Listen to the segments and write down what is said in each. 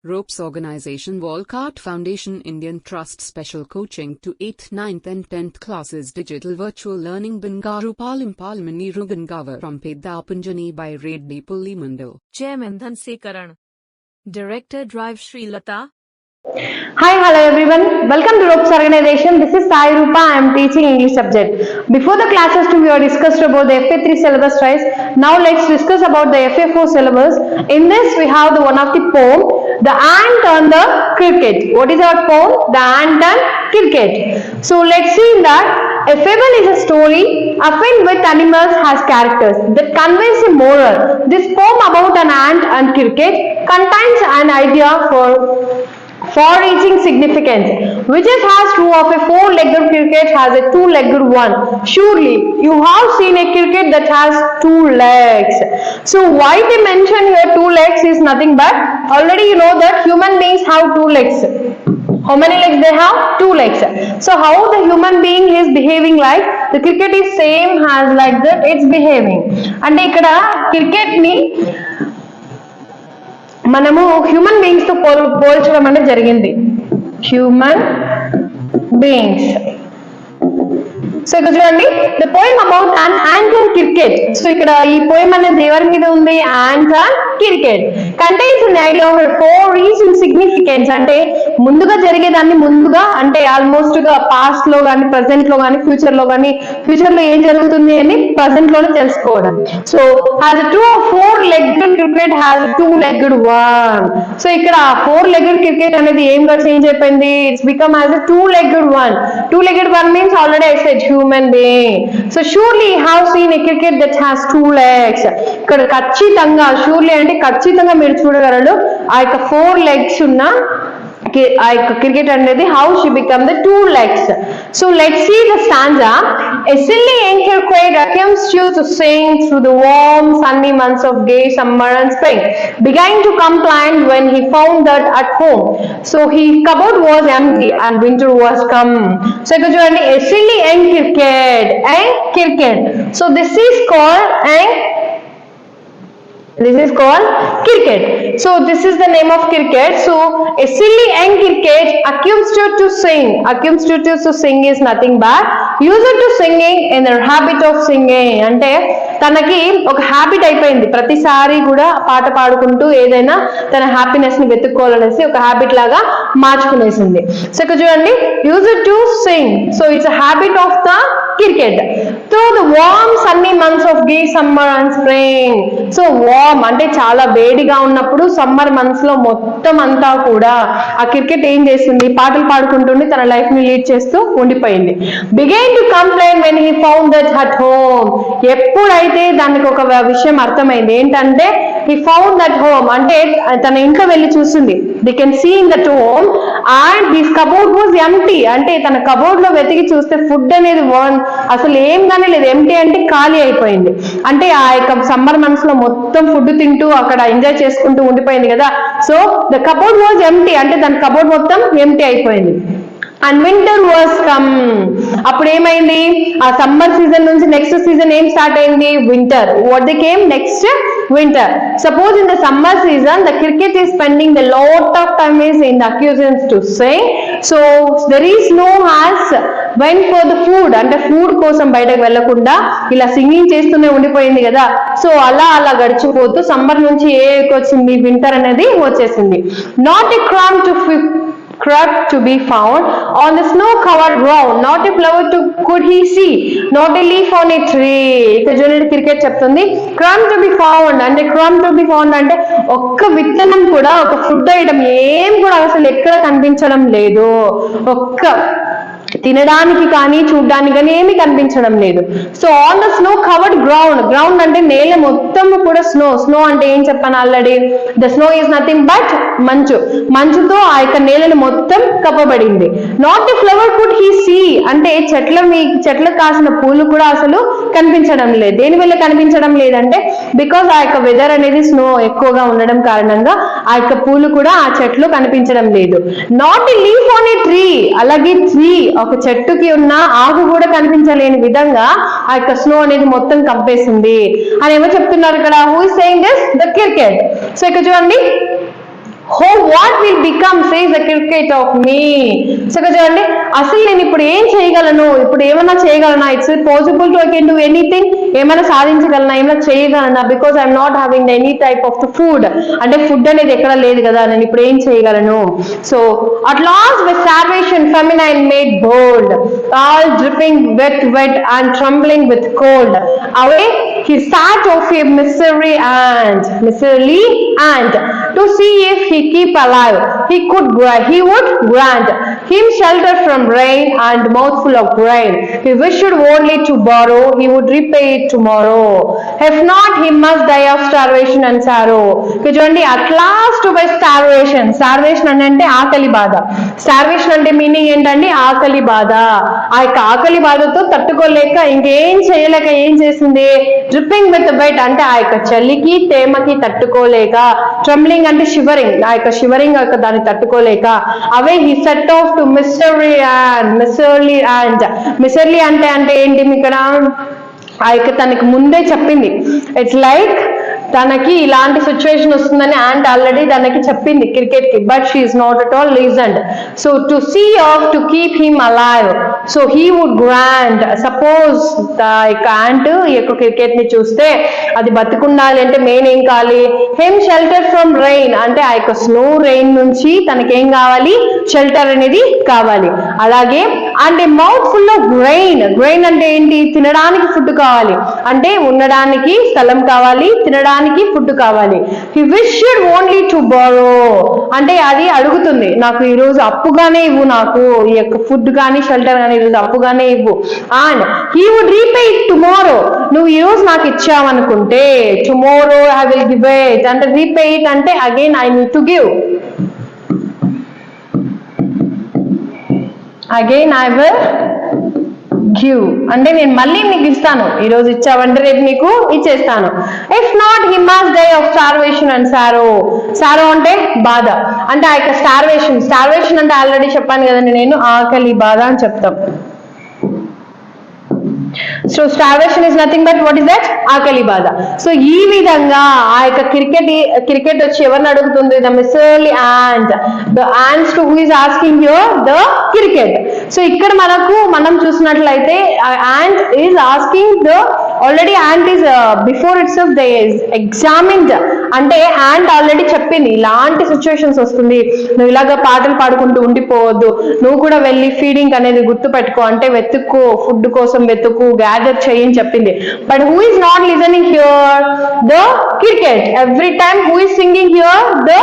Ropes Organization Walcott Foundation Indian Trust Special Coaching to 8th, 9th and 10th classes Digital Virtual Learning Bangaru Palimani Rugangavar from Pedapunjani by Reddy Pulli Mandal. Chairman Dhanse Karan. Director Drive Sri Lata. Hi, hello everyone. Welcome to Ropes Organization. This is Sai Rupa. I am teaching English subject. Before the classes we have discussed about the FA3 syllabus twice. Now let's discuss about the FA4 syllabus. In this we have the one of the poem, The Ant and the Cricket. What is our poem? The Ant and Cricket. So let's see that a fable is a story often with animals has characters that conveys a moral. This poem about an ant and cricket contains an idea for far-reaching significance, which has true of a four-legged cricket has a two-legged one. Surely you have seen a cricket that has two legs. So why they mention here two legs is nothing but already you know that human beings have two legs. How many legs they have? Two legs. So how the human being is behaving like the cricket is same as like that it's behaving. And ikkada cricket ni మనము human beings తో పోల్చడం అనేది జరిగింది. Human beings. So ఇక్కడ చూడండి the poem about an ant and cricket. So ఇక్కడ ఈ poem అనేది ఎవరి మీద ఉంది? Ant and cricket. Contains an idea of four reason significance. అంటే ముందుగా జరిగేదాన్ని ముందుగా అంటే ఆల్మోస్ట్ గా పాస్ట్ లో కానీ ప్రెసెంట్ లో కానీ ఫ్యూచర్ లో కానీ ఫ్యూచర్ లో ఏం జరుగుతుంది అని ప్రెసెంట్ లోనే తెలుసుకోవడం. So has two four legged cricket has two legged one. So ఇక్కడ ఫోర్ లెగ్గెడ్ క్రికెట్ అనేది ఏంగా చేంజ్ అయిపోయింది? It's become as a two legged one. Two legged one means already I said human being. So surely you have seen a cricket that has two legs. ఇక్కడ ఖచ్చితంగా surely అంటే ఖచ్చితంగా మీరు చూడగలరు ఆ యొక్క four legs ఉన్న ఆ యొక్క క్రికెట్ అనేది how she become the two legs. So let's see the stanza. A silly young cricket attempts to sing through the warm sunny months of gay summer and spring, began to complain when he found that at home so his cupboard was empty and winter was come. So ఇక్కడ చూడండి a silly young cricket. So this is called cricket. So this is the name of cricket. So a silly young cricket accused to sing. Accused to sing is nothing but used to singing in their habit of singing. అంటే తనకి ఒక habit అయిపోయింది ప్రతిసారి కూడా పాట పాడుకుంటూ ఏదైనా తన హ్యాపీనెస్ ని వెతుక్కోవాలనేసి ఒక హ్యాబిట్ లాగా మార్చుకునేసింది. సో ఇక్కడ చూడండి used to sing. So it's a habit of the cricket through the warm sunny months of the summer and spring. So warm అంటే చాలా వేడిగా ఉన్నప్పుడు సమ్మర్ మంత్స్ లో మొత్తం అంతా కూడా ఆ క్రికెట్ ఏం చేసింది? పాటలు పాడుకుంటుండి తన లైఫ్ ని లీడ్ చేస్తూ ఉండిపోయింది. Begin to complaint when he found that at home. ఎప్పుడైతే దానికి ఒక విషయం అర్థమైంది ఏంటంటే హీ ఫౌండ్ దట్ హోమ్ అంటే తన ఇంట్లో వెళ్ళి చూసింది. They can see in that home and his cupboard was empty. అంటే తన కబోర్డ్ లో వెతికి చూస్తే ఫుడ్ అనేది అసలు ఏం కానీ లేదు. ఎంప్టీ అంటే ఖాళీ అయిపోయింది. అంటే ఆ యొక్క సమ్మర్ మంత్స్ లో మొత్తం ఫుడ్ తింటూ అక్కడ ఎంజాయ్ చేసుకుంటూ ఉండిపోయింది కదా. So the cupboard was empty అంటే దాని కబోర్డ్ మొత్తం ఎంప్టీ అయిపోయింది. And winter was come. అప్పుడు ఏమైంది? ఆ సమ్మర్ సీజన్ నుంచి నెక్స్ట్ సీజన్ ఏం స్టార్ట్ అయింది? Winter. What they came next? winter. Suppose in the summer season the cricket is spending a lot of time is in the accusance to sing. So there is no has went for the food అంటే food కోసం బయటకు వెళ్ళకుండా ఇలా singing చేస్తూనే ఉండిపోయింది కదా. So అలా గడిచిపోతూ summer నుంచి వచ్చింది వింటర్ అనేది వచ్చేసింది. Not a crumb to be found on the snow covered ground, not a flower could he see, not a leaf on a tree. ఇక్కడ చూడండి క్రికెట్ చెప్తుంది crumb to be found అంటే crumb to be found అంటే ఒక్క విత్తనం కూడా ఒక food item ఏం కూడా అసలు ఎక్కడ కనిపించడం లేదు. ఒక్క తినడానికి కానీ చూడడానికి కానీ ఏమీ కనిపించడం లేదు. So on the snow covered ground అంటే నేల మొత్తం కూడా స్నో అంటే ఏం చెప్పాను already? The snow is nothing but మంచుతో ఆ యొక్క నేలను మొత్తం కప్పబడింది. Not a flower could he see అంటే చెట్లకు కాసిన పూలు కూడా అసలు కనిపించడం లేదు. దేని వల్ల కనిపించడం లేదంటే బికాస్ ఆ యొక్క వెదర్ అనేది స్నో ఎక్కువగా ఉండడం కారణంగా ఆ యొక్క పూలు కూడా ఆ చెట్లు కనిపించడం లేదు. Not a leaf on a tree. అలాగే ట్రీ ఒక చెట్టుకి ఉన్న ఆకు కూడా కనిపించలేని విధంగా ఆ యొక్క స్నో అనేది మొత్తం కంపేసింది అని ఏమో చెప్తున్నారు ఇక్కడ. Who is saying this? The cricket. So ఇక్కడ చూడండి Oh, what will become, says the cricket of me. So చూడండి, అసలు నేను ఇప్పుడు ఏం చేయగలను, ఇప్పుడు ఏమైనా చేయగలనా, it's possible to I can do anything, ఏమైనా సాధించగలనా, ఏమైనా చేయగలనా, because I'm not having any type of the food, అంటే ఫుడ్ అనేది ఎక్కడ లేదు కదా, నేను ఇప్పుడు ఏం చేయగలను. So at last with starvation feminine made bold, all dripping wet and trembling with cold, away he sat of a miserly ant to see if he keep alive he would grant him shelter from rain and mouthful of grain. He wished only to borrow, he would repay it tomorrow. If not, he must die of starvation and sorrow. చూడండి, at last by starvation అంటే ఆకలి బాధ. Starvation అంటే meaning ఏంటండి, ఆకలి బాధ. ఆ యొక్క ఆకలి బాధతో తట్టుకోలేక ఇంకేం చేయలేక ఏం చేసింది, డ్రిప్పింగ్ విత్ వెట్ అంటే ఆ యొక్క చలికి తేమకి తట్టుకోలేక, ట్రంబ్లింగ్ అంటే షివరింగ్, ఆ యొక్క షివరింగ్ యొక్క దాన్ని తట్టుకోలేక, away he set off to miserly అంటే ఏంటి ఇక్కడ, ఆ యొక్క తనకి ముందే చెప్పింది. ఇట్స్ లైక్ తనకి ఇలాంటి సిచ్యువేషన్ వస్తుందని యాంట్ ఆల్రెడీ తనకి చెప్పింది క్రికెట్ కి, but she is not at all listened. So to see of to keep him alive, so he would grant, suppose యొక్క యాంట్ ఈ యొక్క క్రికెట్ ని చూస్తే అది బతుకుండాలి అంటే మెయిన్ ఏం కావాలి, హిమ్ షెల్టర్ ఫ్రమ్ రెయిన్ అంటే ఆ యొక్క స్నో రెయిన్ నుంచి తనకేం కావాలి, షెల్టర్ అనేది కావాలి. అలాగే and A mouth full of grain అంటే ఏంటి, తినడానికి ఫుడ్ కావాలి, అంటే ఉండడానికి స్థలం కావాలి, తినడానికి ఫుడ్ కావాలి. హి విష్డ్ ఓన్లీ టు బారో అంటే అది అడుగుతుంది, నాకు ఈ రోజు అప్పుగానే ఇవ్వు, నాకు ఈ యొక్క ఫుడ్ కానీ షెల్టర్ కానీ ఈ రోజు అప్పుగానే ఇవ్వు. And he would repay it tomorrow, నువ్వు ఈ రోజు నాకు ఇచ్చావనుకుంటే tomorrow I will give it, అంటే రీపే ఇట్ అంటే again I need to give, again I will give అంటే నేను మళ్ళీ నీకు ఇస్తాను, ఈ రోజు ఇచ్చావంటే రేపు నీకు ఇచ్చేస్తాను. If not he must die of starvation and sorrow అంటే బాధ, అంటే ఆ యొక్క స్టార్వేషన్ అంటే ఆల్రెడీ చెప్పాను కదండి నేను, ఆకలి బాధ అని చెప్తాం. So starvation is nothing but what is that, ఆకలి బాధ. సో ఈ విధంగా ఆ యొక్క క్రికెట్ వచ్చి ఎవరిని అడుగుతుంది, the miserly ant, the ants to who is asking your the cricket. So ఇక్కడ మనం చూసినట్లయితే ant is asking the, already ant is before it's they examined, అంటే యాంట్ ఆల్రెడీ చెప్పింది ఇలాంటి సిచ్యువేషన్స్ వస్తుంది, నువ్వు ఇలాగా పాటలు పాడుకుంటూ ఉండిపోవద్దు, నువ్వు కూడా వెళ్ళి ఫీడింగ్ అనేది గుర్తు పెట్టుకో, అంటే వెతుక్కో, ఫుడ్ కోసం వెతుక్కు, గ్యాదర్ చేయని చెప్పింది. But who is not listening here, the cricket. Every time who is singing here, the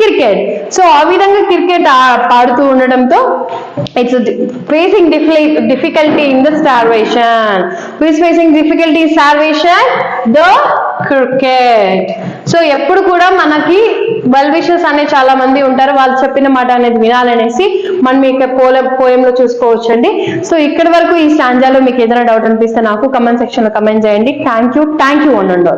cricket. So ఆ విధంగా క్రికెట్ పాడుతూ ఉండడంతో it's facing difficulty in the starvation. Who is facing difficulty in starvation, the cricket. So ఎప్పుడు కూడా మనకి well wishers అనే చాలా మంది ఉంటారు, వాళ్ళు చెప్పిన మాట అనేది వినాలనేసి మనం ఇక పోయంలో చూసుకోవచ్చండి. సో ఇక్కడి వరకు ఈ స్టాంజాలో మీకు ఏదైనా డౌట్ అనిపిస్తే నాకు కమెంట్ సెక్షన్ లో కమెంట్ చేయండి. Thank you. ఉండండి.